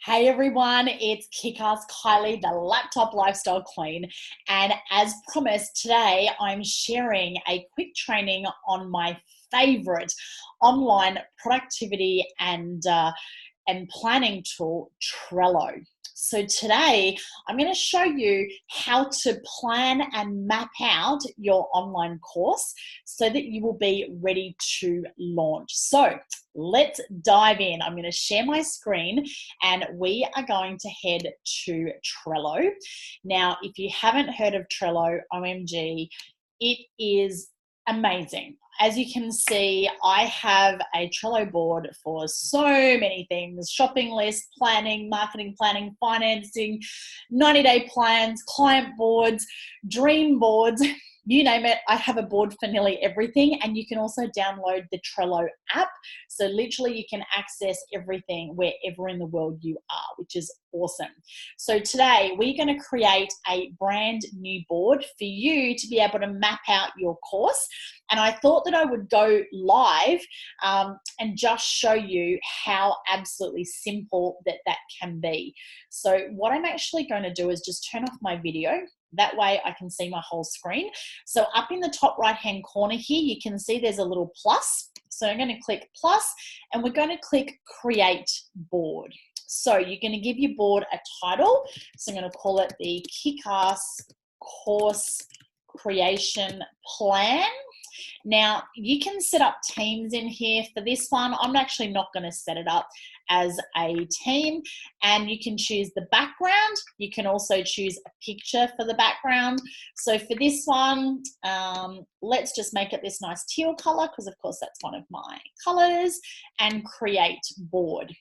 Hey everyone, it's Kick-Ass Kylie, the laptop lifestyle queen. And as promised, today I'm sharing a quick training on my favorite online productivity and planning tool, Trello. So today I'm going to show you how to plan and map out your online course so that you will be ready to launch. So let's dive in. I'm going to share my screen and we are going to head to Trello. Now, if you haven't heard of Trello, OMG, it is amazing. As you can see, I have a Trello board for so many things: shopping lists, planning, marketing planning, financing, 90-day plans, client boards, dream boards, you name it. I have a board for nearly everything, and you can also download the Trello app. So literally you can access everything wherever in the world you are, which is awesome. So today we're going to create a brand new board for you to be able to map out your course. And I thought that I would go live and just show you how absolutely simple that can be. So what I'm actually going to do is just turn off my video. That way I can see my whole screen. So up in the top right hand corner here, you can see there's a little plus. So I'm going to click plus and we're going to click create board. So you're going to give your board a title. So I'm going to call it the Kick-Ass Course Creation Plan. Now you can set up teams in here. For this one, I'm actually not going to set it up as a team, and you can choose the background. You can also choose a picture for the background. So for this one, let's just make it this nice teal color, because of course that's one of my colors, and create board.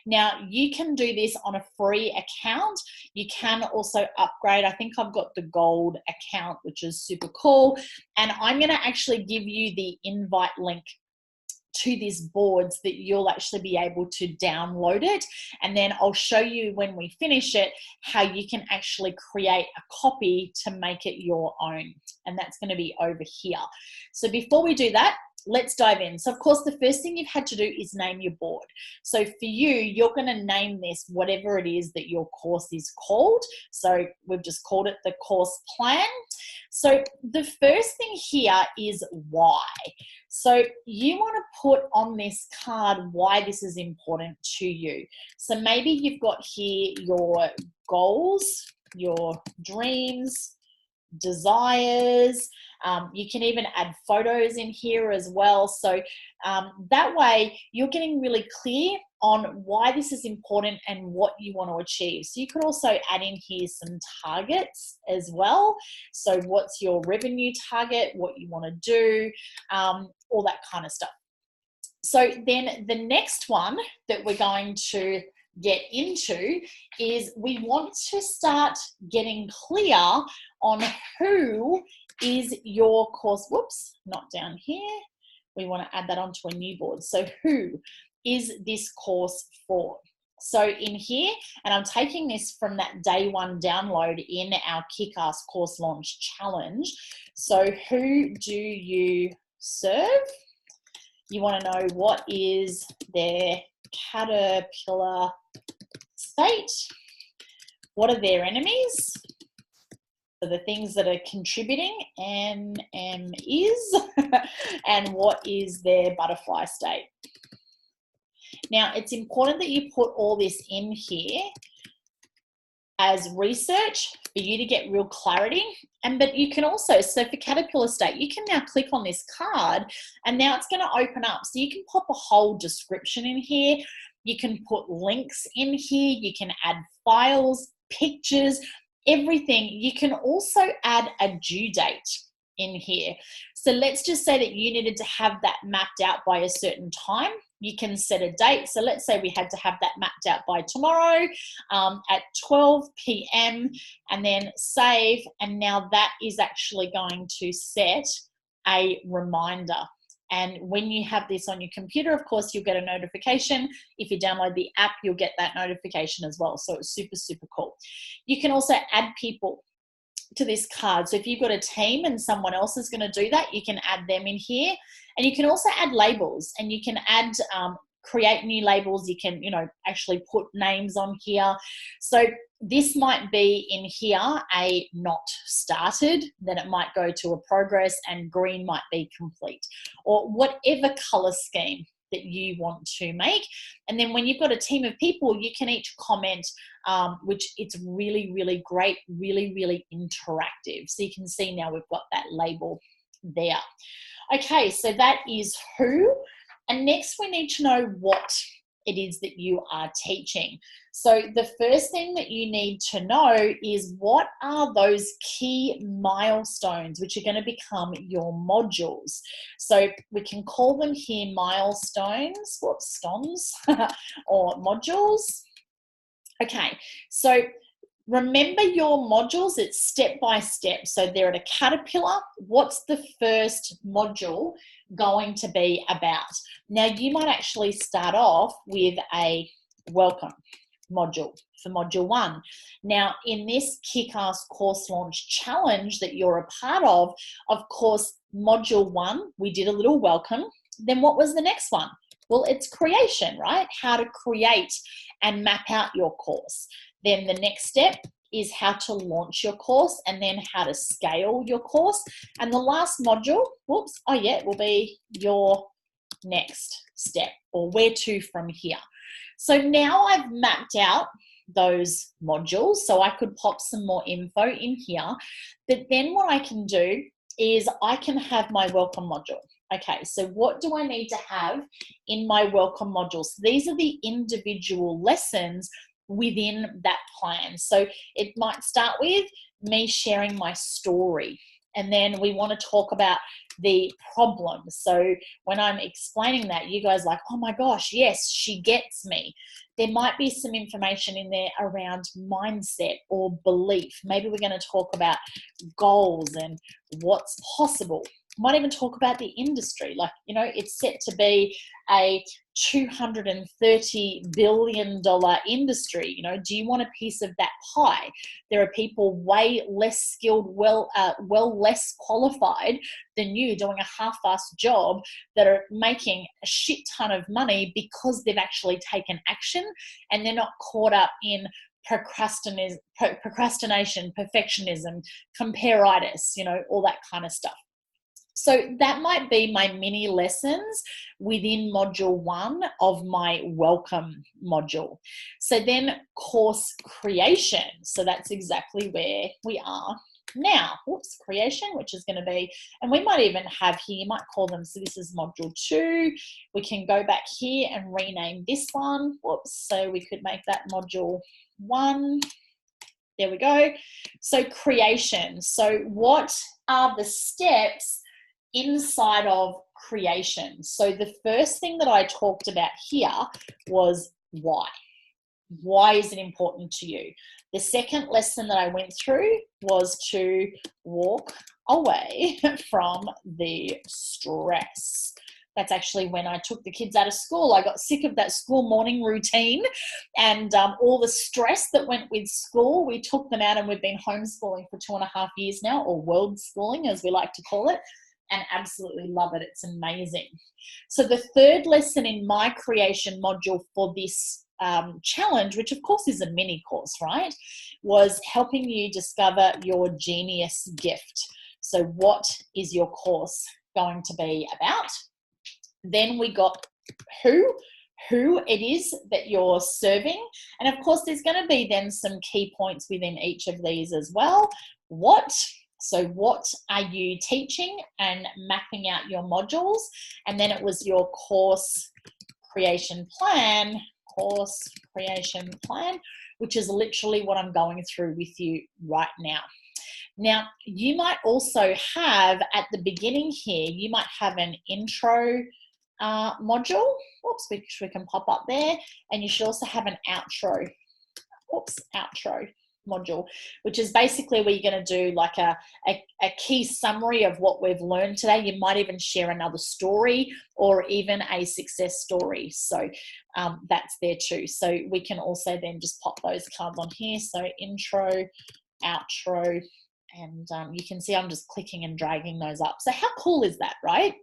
Now you can do this on a free account. You can also upgrade. I think I've got the gold account, which is super cool. And I'm going to actually give you the invite link to this board so that you'll actually be able to download it. And then I'll show you when we finish it how you can actually create a copy to make it your own. And that's going to be over here. So before we do that, let's dive in. So of course, the first thing you've had to do is name your board. So for you, you're going to name this whatever it is that your course is called. So we've just called it the course plan. So the first thing here is why. So you want to put on this card why this is important to you. So maybe you've got here your goals, your dreams, desires. You can even add photos in here as well. So that way you're getting really clear on why this is important and what you want to achieve. So you could also add in here some targets as well. So what's your revenue target, what you want to do, all that kind of stuff. So then the next one that we're going to get into is we want to start getting clear on who is your course. Whoops, not down here. We want to add that onto a new board. So who is this course for? So in here, and I'm taking this from that day one download in our Kick-Ass Course Launch Challenge. So who do you serve? You want to know what is their caterpillar state, what are their enemies, so the things that are contributing, NM is, and what is their butterfly state. Now it's important that you put all this in here as research for you to get real clarity. But you can also, so for caterpillar state, you can now click on this card and now it's going to open up. So you can pop a whole description in here. You can put links in here. You can add files, pictures, everything. You can also add a due date in here. So let's just say that you needed to have that mapped out by a certain time. You can set a date. So let's say we had to have that mapped out by tomorrow at 12 p.m. and then save. And now that is actually going to set a reminder. And when you have this on your computer, of course, you'll get a notification. If you download the app, you'll get that notification as well. So it's super, super cool. You can also add people to this card. So if you've got a team and someone else is going to do that, you can add them in here. And you can also add labels, and you can add create new labels. You can, actually put names on here. So this might be in here a not started, then it might go to a progress, and green might be complete, or whatever color scheme that you want to make. And then when you've got a team of people, you can each comment, which it's really, really great, really, really interactive. So you can see now we've got that label there. Okay, so that is who. And next we need to know what it is that you are teaching. So the first thing that you need to know is, what are those key milestones which are going to become your modules? So we can call them here milestones, stones, or modules. Okay, so remember your modules, it's step by step. So they're at a caterpillar. What's the first module going to be about? Now, you might actually start off with a welcome module for module 1. Now, in this Kick-Ass Course Launch Challenge that you're a part of course, module 1, we did a little welcome. Then what was the next one? Well, it's creation, right? How to create and map out your course. Then the next step is how to launch your course, and then how to scale your course. And the last module, will be your next step, or where to from here. So now I've mapped out those modules, so I could pop some more info in here. But then what I can do is I can have my welcome module. Okay, so what do I need to have in my welcome module? So these are the individual lessons within that plan. So it might start with me sharing my story, and then we want to talk about the problem. So when I'm explaining that, you guys are like, oh my gosh, yes, she gets me. There might be some information in there around mindset or belief. Maybe we're going to talk about goals and what's possible. Might even talk about the industry. Like, it's set to be a $230 billion industry. Do you want a piece of that pie? There are people way less skilled, less qualified than you, doing a half-assed job, that are making a shit ton of money because they've actually taken action, and they're not caught up in procrastination, perfectionism, compareitis, all that kind of stuff. So that might be my mini lessons within module 1 of my welcome module. So then course creation. So that's exactly where we are now. Creation, which is going to be, and we might even have here, you might call them, so this is module 2. We can go back here and rename this one. So we could make that module 1. There we go. So creation. So what are the steps inside of creation? So the first thing that I talked about here was why. Why is it important to you? The second lesson that I went through was to walk away from the stress. That's actually when I took the kids out of school. I got sick of that school morning routine and all the stress that went with school. We took them out, and we've been homeschooling for 2.5 years now, or world schooling as we like to call it, and absolutely love it. It's amazing. So the third lesson in my creation module for this challenge, which of course is a mini course, right, was helping you discover your genius gift. So what is your course going to be about? Then we got who it is that you're serving. And of course, there's going to be then some key points within each of these as well. What? So what are you teaching, and mapping out your modules. And then it was your course creation plan, which is literally what I'm going through with you right now. Now, you might also have at the beginning here, you might have an intro module, which we can pop up there. And you should also have an outro module, which is basically where you're going to do like a key summary of what we've learned today. You might even share another story or even a success story. So that's there too. So we can also then just pop those cards on here. So intro, outro, and you can see I'm just clicking and dragging those up. So how cool is that, right?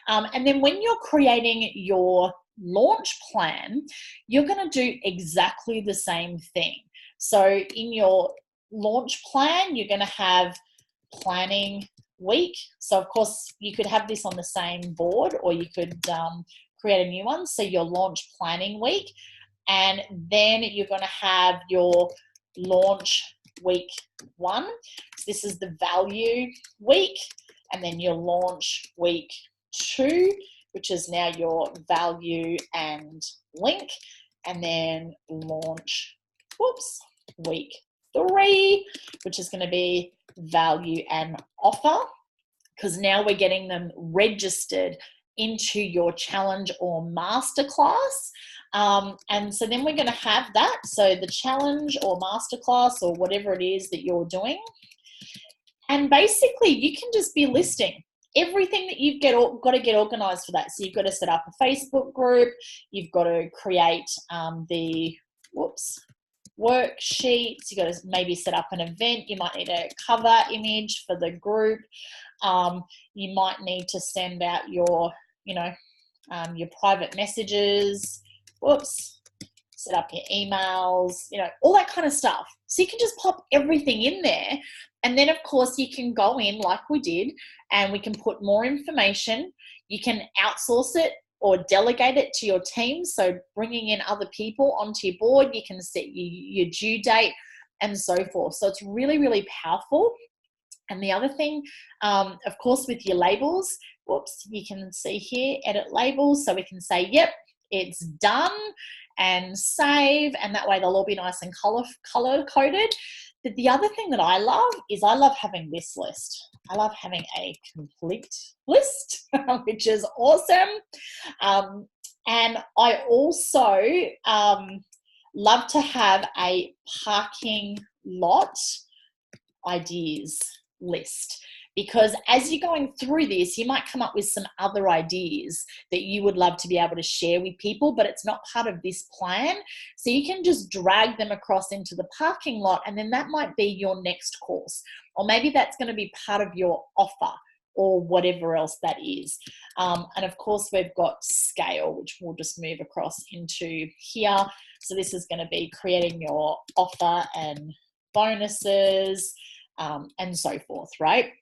And then when you're creating your launch plan, you're going to do exactly the same thing. So in your launch plan, you're going to have planning week. So of course you could have this on the same board, or you could create a new one. So your launch planning week, and then you're going to have your launch week 1. So this is the value week, and then your launch week 2, which is now your value and link, and then launch week 3, which is going to be value and offer, because now we're getting them registered into your challenge or masterclass. And so then we're going to have that. So the challenge or masterclass or whatever it is that you're doing. And basically you can just be listing everything that you've got to get organized for that. So you've got to set up a Facebook group. You've got to create the worksheets. You've got to maybe set up an event. You might need a cover image for the group. You might need to send out your, your private messages. Set up your emails, all that kind of stuff. So you can just pop everything in there. And then of course you can go in like we did, and we can put more information. You can outsource it or delegate it to your team. So bringing in other people onto your board, you can set your due date and so forth. So it's really, really powerful. And the other thing, of course, with your labels, you can see here, edit labels. So we can say, yep, it's done, and save, and that way they'll all be nice and color coded. But the other thing that I love is I love having this list. I love having a complete list, which is awesome. And I also love to have a parking lot ideas list, because as you're going through this, you might come up with some other ideas that you would love to be able to share with people, but it's not part of this plan. So you can just drag them across into the parking lot, and then that might be your next course, or maybe that's going to be part of your offer or whatever else that is. And of course we've got scale, which we'll just move across into here. So this is going to be creating your offer and bonuses, and so forth, right?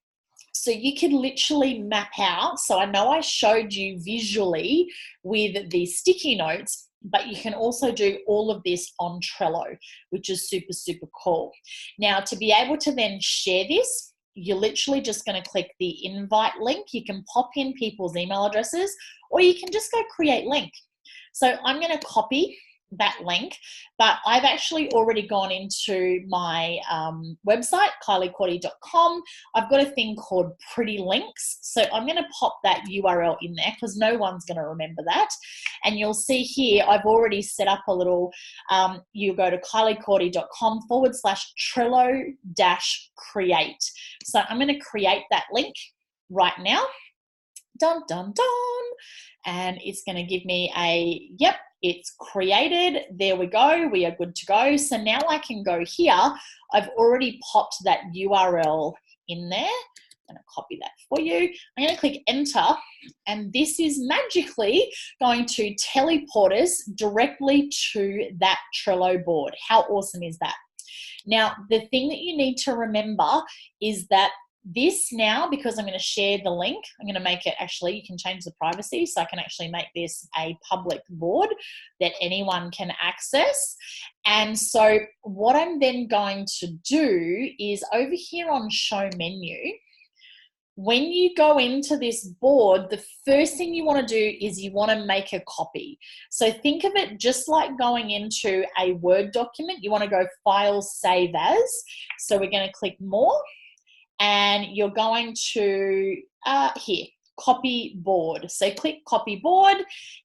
So you can literally map out. So I know I showed you visually with the sticky notes, but you can also do all of this on Trello, which is super, super cool. Now, to be able to then share this, you're literally just going to click the invite link. You can pop in people's email addresses, or you can just go create link. So I'm going to copy that link, but I've actually already gone into my website, kyliecordy.com. I've got a thing called Pretty Links. So I'm going to pop that URL in there because no one's going to remember that. And you'll see here, I've already set up a little, you go to kyliecordy.com/Trello-create. So I'm going to create that link right now. Dun, dun, dun. And it's going to give me a, yep, it's created. There we go. We are good to go. So now I can go here. I've already popped that URL in there. I'm going to copy that for you. I'm going to click enter, and this is magically going to teleport us directly to that Trello board. How awesome is that? Now, the thing that you need to remember is that this now, because I'm going to share the link, I'm going to make it, actually, you can change the privacy, so I can actually make this a public board that anyone can access. And so what I'm then going to do is over here on show menu, when you go into this board, the first thing you want to do is you want to make a copy. So think of it just like going into a Word document. You want to go File, Save As. So we're going to click More. And you're going to, here, copy board. So click copy board.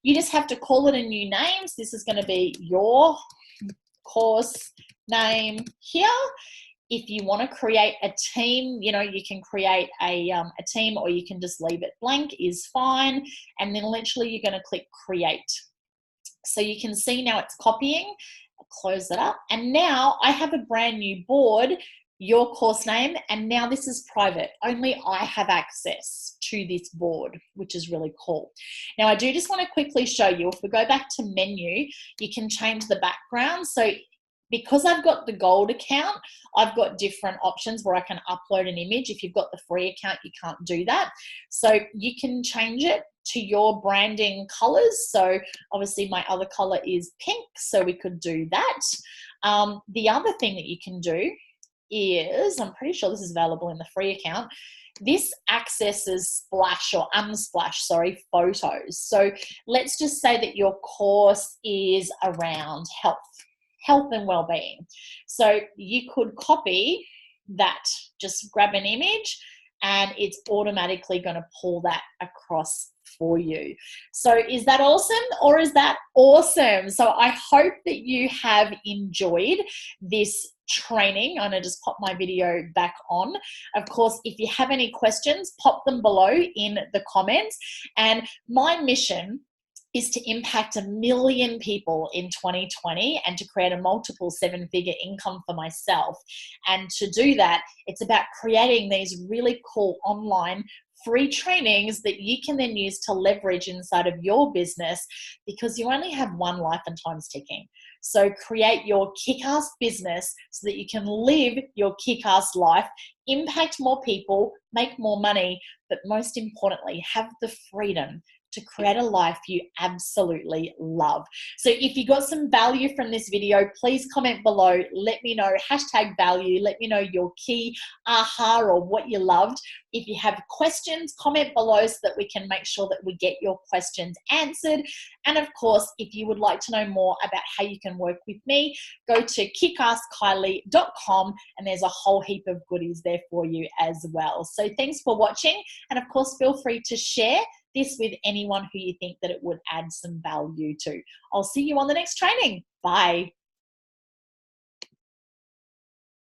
You just have to call it a new name. So this is going to be your course name here. If you want to create a team, you can create a team, or you can just leave it blank, is fine. And then literally you're going to click create. So you can see now it's copying. I'll close that up. And now I have a brand new board your course name, and now this is private. Only I have access to this board, which is really cool. Now, I do just want to quickly show you, if we go back to menu, you can change the background. So because I've got the gold account, I've got different options where I can upload an image. If you've got the free account, you can't do that. So you can change it to your branding colors. So obviously my other color is pink, so we could do that. The other thing that you can do is, I'm pretty sure this is available in the free account, this accesses splash or unsplash, sorry, photos. So let's just say that your course is around health and well-being. So you could copy that, just grab an image and it's automatically going to pull that across for you. So is that awesome, or is that awesome? So I hope that you have enjoyed this training. I'm going to just pop my video back on. Of course, if you have any questions, pop them below in the comments. And my mission is to impact 1 million people in 2020 and to create a multiple 7-figure income for myself. And to do that, it's about creating these really cool online free trainings that you can then use to leverage inside of your business, because you only have one life and time's ticking. So create your kick-ass business so that you can live your kick-ass life, impact more people, make more money, but most importantly, have the freedom to create a life you absolutely love. So if you got some value from this video, please comment below. Let me know, #value. Let me know your key aha or what you loved. If you have questions, comment below so that we can make sure that we get your questions answered. And of course, if you would like to know more about how you can work with me, go to kickasskylie.com and there's a whole heap of goodies there for you as well. So thanks for watching. And of course, feel free to share this with anyone who you think that it would add some value to. I'll see you on the next training. Bye.